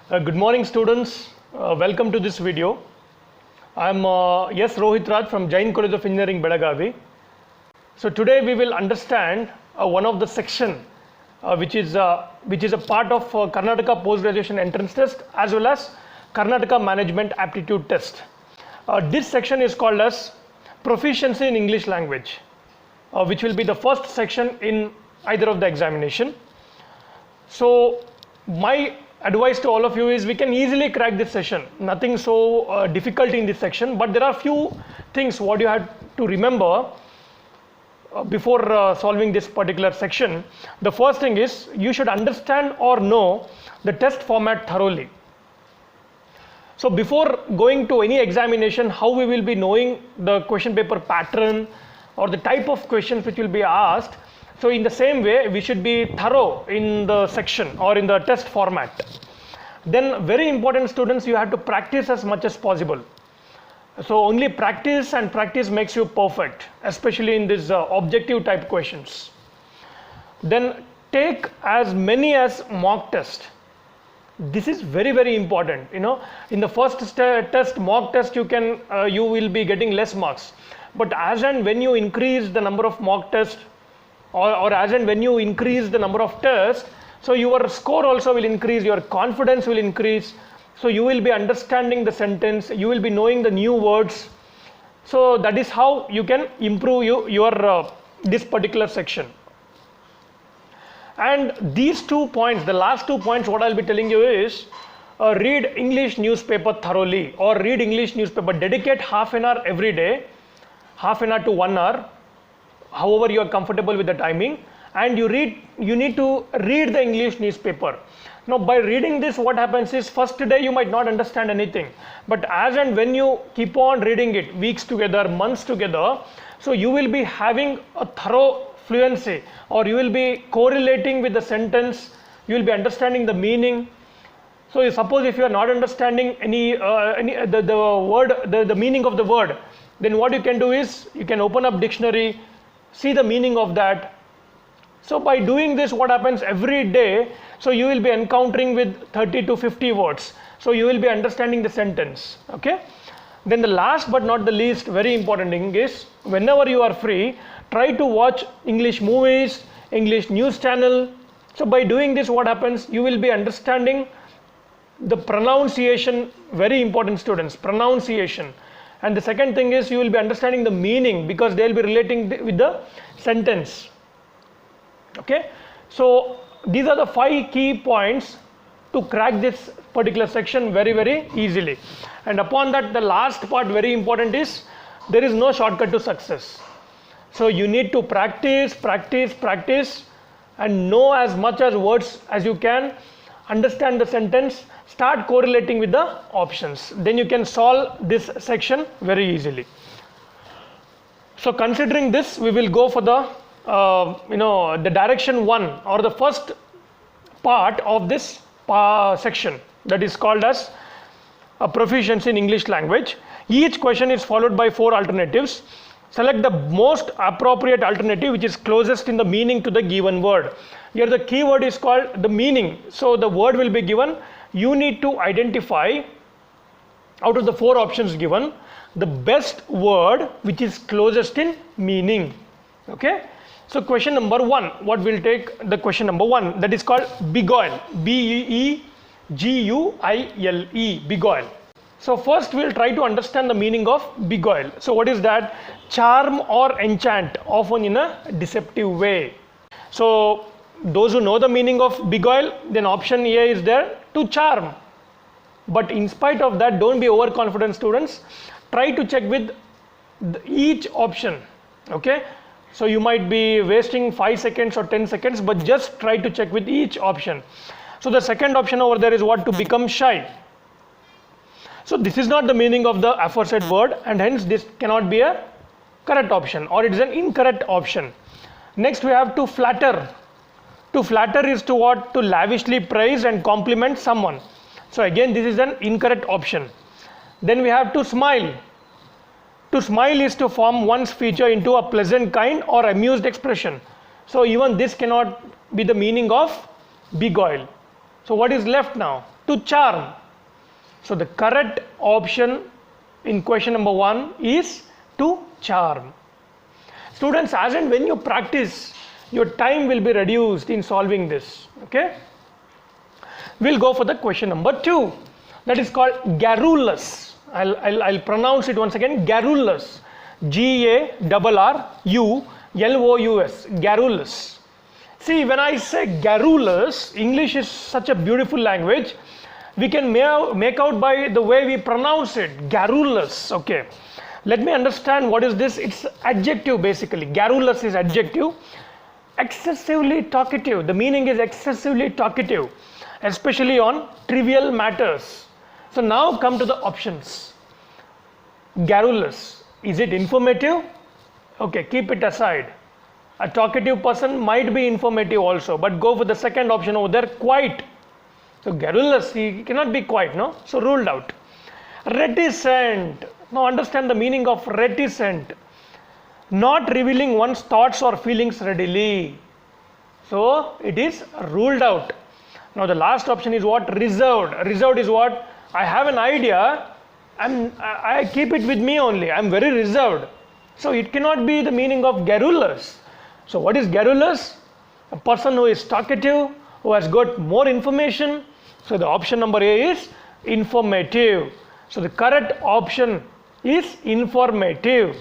Good morning, students. Welcome to this video. I'm S. Rohit Raj from Jain College of Engineering, Belagavi. So today we will understand one of the section which is a part of Karnataka Post-Graduation Entrance Test as well as Karnataka Management Aptitude Test. This section is called as Proficiency in English Language, which will be the first section in either of the examination. So my advice to all of you is we can easily crack this session. Nothing so difficult in this section, but there are few things what you have to remember before solving this particular section. The first thing is you should understand or know the test format thoroughly. So before going to any examination, how we will be knowing the question paper pattern or the type of questions which will be asked. So in the same way, we should be thorough in the section or in the test format. Then very important, students, you have to practice as much as possible. So only practice and practice makes you perfect, especially in these objective type questions. Then take as many as mock test. This is very, very important. You know, in the first test, mock test, you will be getting less marks. But as and when you increase the number of mock tests, or as and when you increase the number of tests, so your score also will increase, your confidence will increase. So you will be understanding the sentence, you will be knowing the new words. So that is how you can improve your this particular section. And these 2 points, the last 2 points, what I'll be telling you is read English newspaper thoroughly, or read English newspaper. Dedicate half an hour every day, half an hour to 1 hour, however you are comfortable with the timing, and you need to read the English newspaper. Now by reading this, what happens is first day you might not understand anything, but as and when you keep on reading it weeks together, months together, so you will be having a thorough fluency, or you will be correlating with the sentence, you will be understanding the meaning. So suppose if you are not understanding the meaning of the word, then what you can do is you can open up dictionary, see the meaning of that. So by doing this, what happens every day, so you will be encountering with 30 to 50 words. So you will be understanding the sentence, okay? Then the last but not the least, very important thing is, whenever you are free, try to watch English movies, English news channel. So by doing this, what happens, you will be understanding the pronunciation, very important, students, pronunciation. And the second thing is you will be understanding the meaning, because they will be relating with the sentence. Okay, so these are the 5 key points to crack this particular section very, very easily. And upon that, the last part, very important, is there is no shortcut to success. So you need to practice, practice, practice, and know as much as words as you can, understand the sentence, start correlating with the options. Then you can solve this section very easily. So considering this, we will go for the the direction 1, or the first part of this section, that is called as proficiency in English language. Each question is followed by 4 alternatives. Select the most appropriate alternative which is closest in the meaning to the given word. Here the keyword is called the meaning. So the word will be given. You need to identify out of the 4 options given the best word which is closest in meaning. Okay. So question number 1, what we'll take, the question number 1, that is called beguile, B-E-E-G-U-I-L-E, beguile. So first we'll try to understand the meaning of beguile. So what is that? Charm or enchant, often in a deceptive way. So those who know the meaning of beguile, then option A is there, to charm. But in spite of that, don't be overconfident, students. Try to check with each option, okay? So you might be wasting 5 seconds or 10 seconds, but just try to check with each option. So the second option over there is what? To become shy. So this is not the meaning of the aforesaid word, and hence this cannot be a correct option, or it is an incorrect option. Next we have to flatter. To flatter is to what? To lavishly praise and compliment someone. So again, this is an incorrect option. Then we have to smile. To smile is to form one's feature into a pleasant, kind, or amused expression. So even this cannot be the meaning of beguile. So what is left now? to charm. So the correct option in question number 1 is to charm. Students, as and when you practice, your time will be reduced in solving this. Okay? We'll go for the question number 2. That is called garrulous. I'll pronounce it once again. Garrulous. Garrulous. Garrulous. See, when I say garrulous, English is such a beautiful language. We can make out by the way we pronounce it. Garrulous. Okay. Let me understand what is this. It's adjective basically. Garrulous is adjective. Excessively talkative. The meaning is excessively talkative, especially on trivial matters. So now come to the options. Garrulous. Is it informative? Okay, keep it aside. A talkative person might be informative also, but go for the second option over there, quiet. So garrulous, he cannot be quiet, no? So ruled out. Reticent. Now understand the meaning of reticent. Not revealing one's thoughts or feelings readily. So it is ruled out. Now the last option is what? Reserved. Reserved is what? I have an idea, I keep it with me only. I am very reserved. So it cannot be the meaning of garrulous. So what is garrulous? A person who is talkative, who has got more information. So the option number A is informative. So the correct option is informative.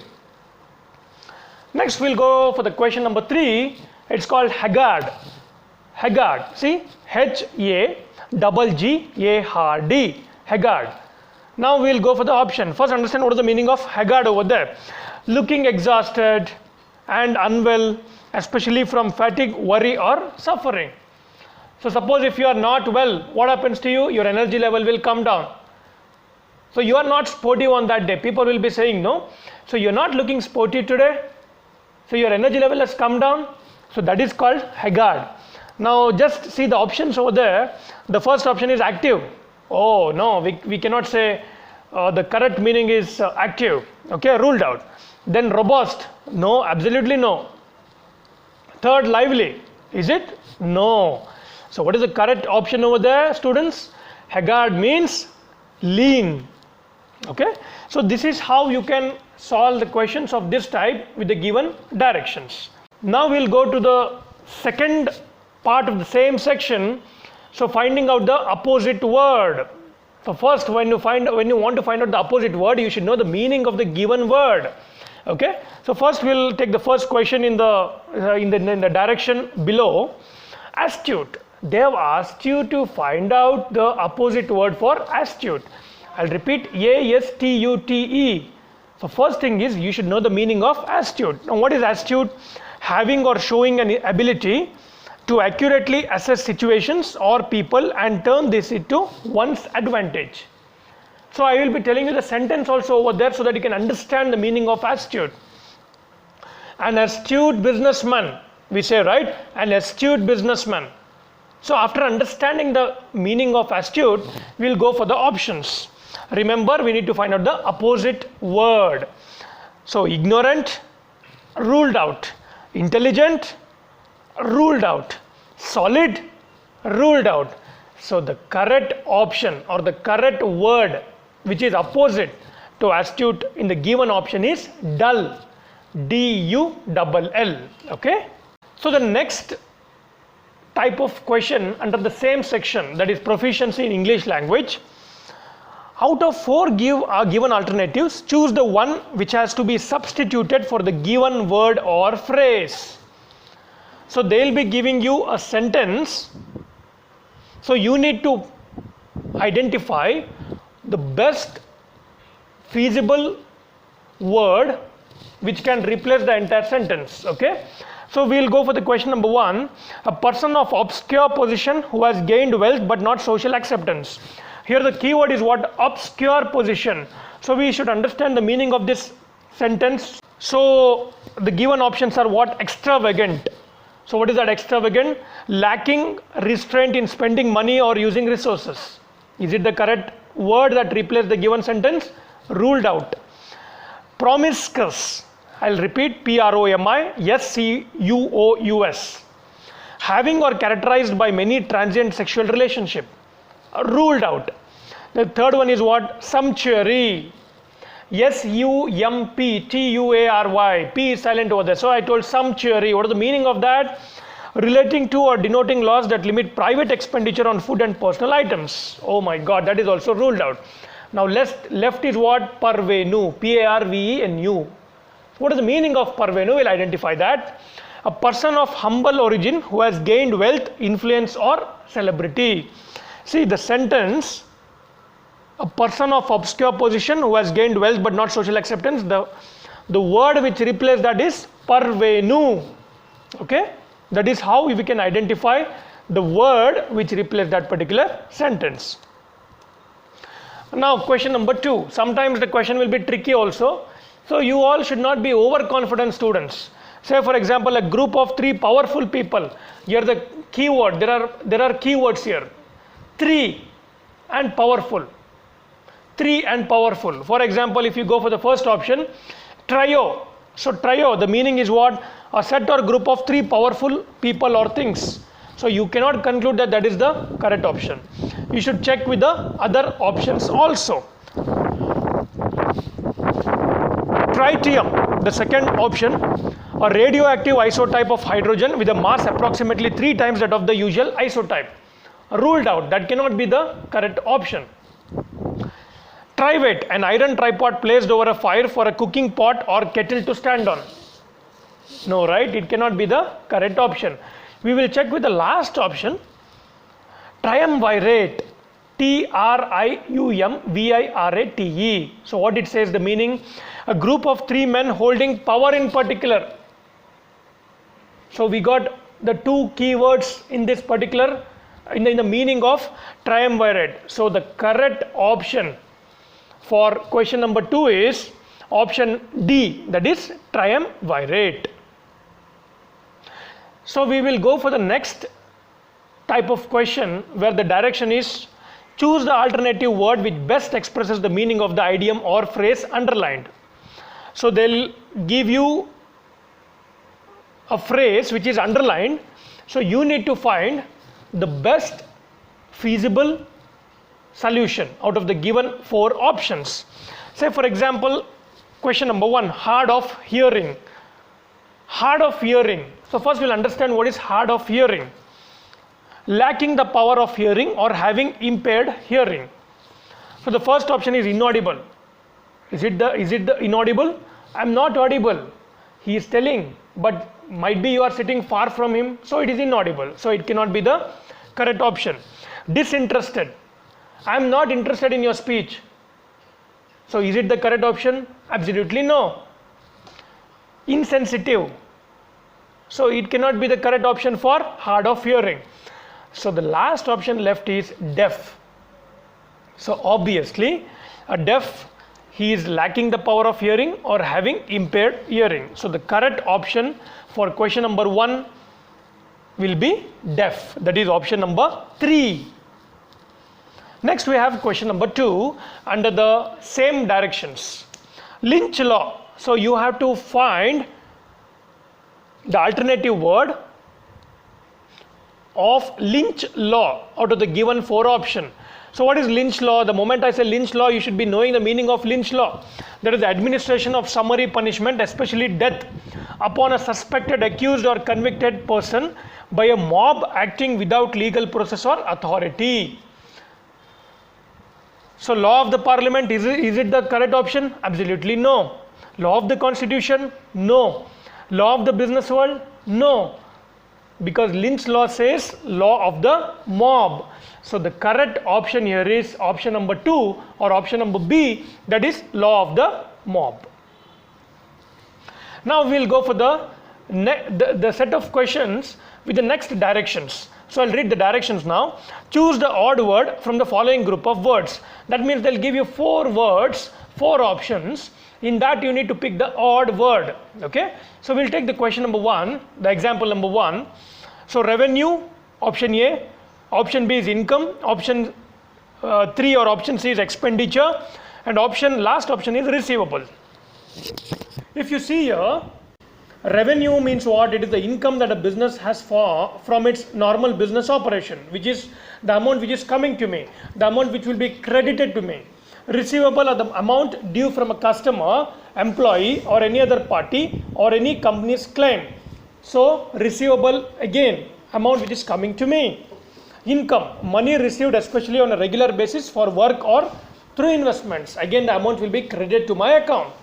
Next we'll go for the question number 3. It's called haggard. Haggard. See? H-A-G-G-A-R-D. Haggard. Now we'll go for the option. First understand what is the meaning of haggard over there. Looking exhausted and unwell, especially from fatigue, worry or suffering. So suppose if you are not well, what happens to you? Your energy level will come down. So you are not sportive on that day. People will be saying no. So you are not looking sporty today. So your energy level has come down. So that is called haggard. Now just see the options over there. The first option is active. Oh no, we cannot say the correct meaning is active. Okay, ruled out. Then robust. No, absolutely no. Third, lively. Is it? No. So what is the correct option over there, students? Haggard means lean. Okay. So this is how you can solve the questions of this type with the given directions. Now we'll go to the second part of the same section. So finding out the opposite word. So first, when you want to find out the opposite word, you should know the meaning of the given word. Okay. So first we'll take the first question in the direction below. Astute. They have asked you to find out the opposite word for astute. I'll repeat, A-S-T-U-T-E. So first thing is you should know the meaning of astute. Now what is astute? Having or showing an ability to accurately assess situations or people and turn this into one's advantage. So I will be telling you the sentence also over there so that you can understand the meaning of astute. An astute businessman, we say, right? An astute businessman. So after understanding the meaning of astute, we'll go for the options. Remember, we need to find out the opposite word. So ignorant, ruled out. Intelligent, ruled out. Solid, ruled out. So the correct option or the correct word which is opposite to astute in the given option is dull. D-U-L-L. Okay. So the next type of question under the same section, that is proficiency in English language. Out of 4 given alternatives, choose the one which has to be substituted for the given word or phrase. So they'll be giving you a sentence. So you need to identify the best feasible word which can replace the entire sentence. Okay. So we'll go for the question number 1. A person of obscure position who has gained wealth but not social acceptance. Here the keyword is what? Obscure position. So we should understand the meaning of this sentence. So the given options are what? Extravagant. So what is that? Extravagant? Lacking restraint in spending money or using resources. Is it the correct word that replaced the given sentence? Ruled out. Promiscuous. I'll repeat, P-R-O-M-I-S-C-U-O-U-S. Having or characterized by many transient sexual relationship. ruled out. The third one is what? Sumptuary. S-U-M-P-T-U-A-R-Y. P is silent over there. So I told sumptuary. What is the meaning of that? Relating to or denoting laws that limit private expenditure on food and personal items. Oh my God, that is also ruled out. Now left is what? Parvenu. P-A-R-V-E-N-U. What is the meaning of parvenu? We'll identify that. A person of humble origin who has gained wealth, influence or celebrity. See the sentence, a person of obscure position who has gained wealth but not social acceptance, the word which replaces that is parvenu. Okay, that is how we can identify the word which replaces that particular sentence. Now question number 2. Sometimes the question will be tricky also. So you all should not be overconfident students. Say for example, a group of 3 powerful people. Here the keyword, there are keywords here. 3 and powerful. 3 and powerful. For example, if you go for the first option, trio. So trio, the meaning is what? A set or group of 3 powerful people or things. So you cannot conclude that that is the correct option. You should check with the other options also. Tritium, the second option, a radioactive isotype of hydrogen with a mass approximately 3 times that of the usual isotype. Ruled out, that cannot be the correct option. Trivate, an iron tripod placed over a fire for a cooking pot or kettle to stand on. No, right? It cannot be the correct option. We will check with the last option. Triumvirate, T-R-I-U-M-V-I-R-A-T-E. So what it says, the meaning, a group of 3 men holding power in particular. So we got the 2 keywords in this particular, in the meaning of triumvirate. So the correct option for question number 2 is option D, that is triumvirate. So we will go for the next type of question where the direction is choose the alternative word which best expresses the meaning of the idiom or phrase underlined. So they'll give you a phrase which is underlined. So you need to find the best feasible solution out of the given 4 options. Say for example, question number 1, hard of hearing. Hard of hearing. So first we'll understand what is hard of hearing. Lacking the power of hearing or having impaired hearing. So the first option is inaudible. Is it the inaudible? I'm not audible. He is telling, but might be you are sitting far from him, so it is inaudible. So it cannot be the correct option. Disinterested. I am not interested in your speech. So is it the correct option? Absolutely no. Insensitive. So it cannot be the correct option for hard of hearing. So the last option left is deaf. So obviously a deaf, he is lacking the power of hearing or having impaired hearing. So the correct option for question number 1 will be deaf. That is option number 3. Next we have question number 2 under the same directions. Lynch law. So you have to find the alternative word of Lynch law out of the given 4 option. So what is Lynch law? The moment I say Lynch law, you should be knowing the meaning of Lynch law. That is the administration of summary punishment, especially death, upon a suspected, accused or convicted person by a mob acting without legal process or authority. So law of the parliament, is it the correct option? Absolutely no. Law of the constitution? No. Law of the business world? No. Because Lynch law says law of the mob. So the correct option here is option number 2 or option number B, that is law of the mob. Now we will go for the set of questions with the next directions. So I'll read the directions now. Choose the odd word from the following group of words. That means they'll give you 4 words, 4 options. In that you need to pick the odd word. Okay. So we'll take the question number 1, the example number 1. So revenue, option A. Option B is income. Option 3 or option C is expenditure. And last option is receivable. If you see here, Revenue means what? It is the income that a business has from its normal business operation, which is the amount which is coming to me, the amount which will be credited to me. Receivable are the amount due from a customer, employee, or any other party, or any company's claim. So receivable, again, amount which is coming to me. Income, money received especially on a regular basis for work or through investments. Again, the amount will be credited to my account.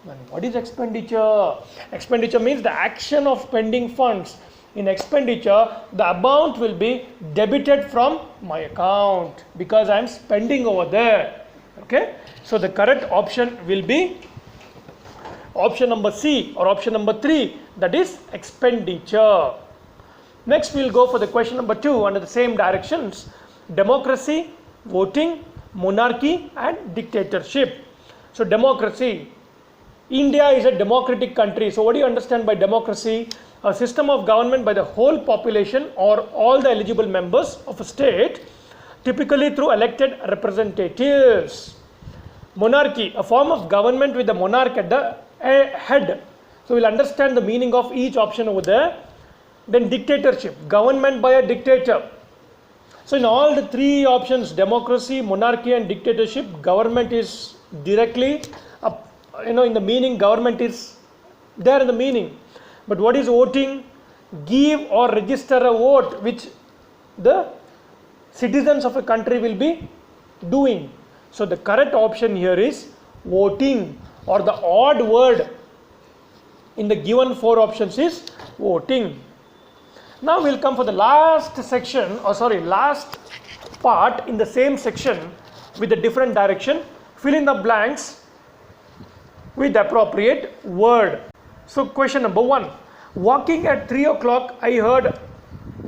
Then what is expenditure? Expenditure means the action of spending funds. In expenditure, the amount will be debited from my account because I am spending over there. Okay, so the correct option will be option number C or option number 3, that is expenditure. Next we will go for the question number 2 under the same directions: democracy, voting, monarchy and dictatorship. So democracy, India is a democratic country. So what do you understand by democracy? A system of government by the whole population or all the eligible members of a state, typically through elected representatives. Monarchy, a form of government with the monarch at the head. So we'll understand the meaning of each option over there. Then dictatorship, government by a dictator. So in all the 3 options, democracy, monarchy and dictatorship, government is directly, in the meaning, government is there in the meaning. But what is voting? Give or register a vote which the citizens of a country will be doing. So the correct option here is voting, or the odd word in the given 4 options is voting. Now we'll come for the last section, last part in the same section with a different direction. Fill in the blanks with the appropriate word. So question number 1, walking at 3 o'clock I heard,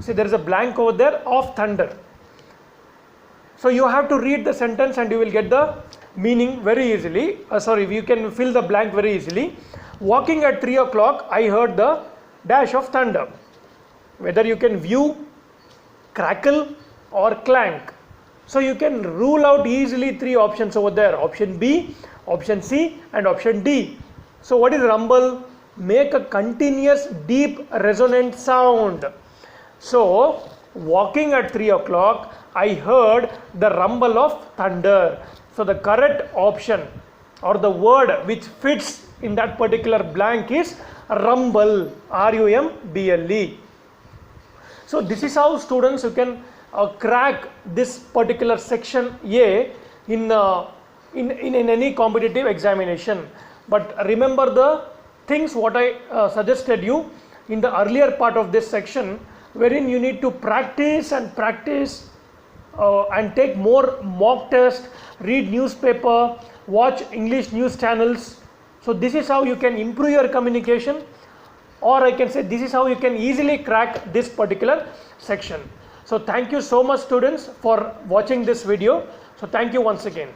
see there is a blank over there, of thunder. So you have to read the sentence and you will get the meaning very easily. You can fill the blank very easily. Walking at 3 o'clock I heard the dash of thunder. Whether you can view, crackle or clank. So you can rule out easily 3 options over there: option B, option C and option D. So what is rumble? Make a continuous deep resonant sound. So walking at 3 o'clock I heard the rumble of thunder. So the correct option or the word which fits in that particular blank is rumble, R-U-M-B-L-E. So this is how students you can crack this particular section A in any competitive examination. But remember the things what I suggested you in the earlier part of this section, wherein you need to practice and take more mock test, read newspaper, watch English news channels. So this is how you can improve your communication, or I can say this is how you can easily crack this particular section. So thank you so much students for watching this video. So thank you once again.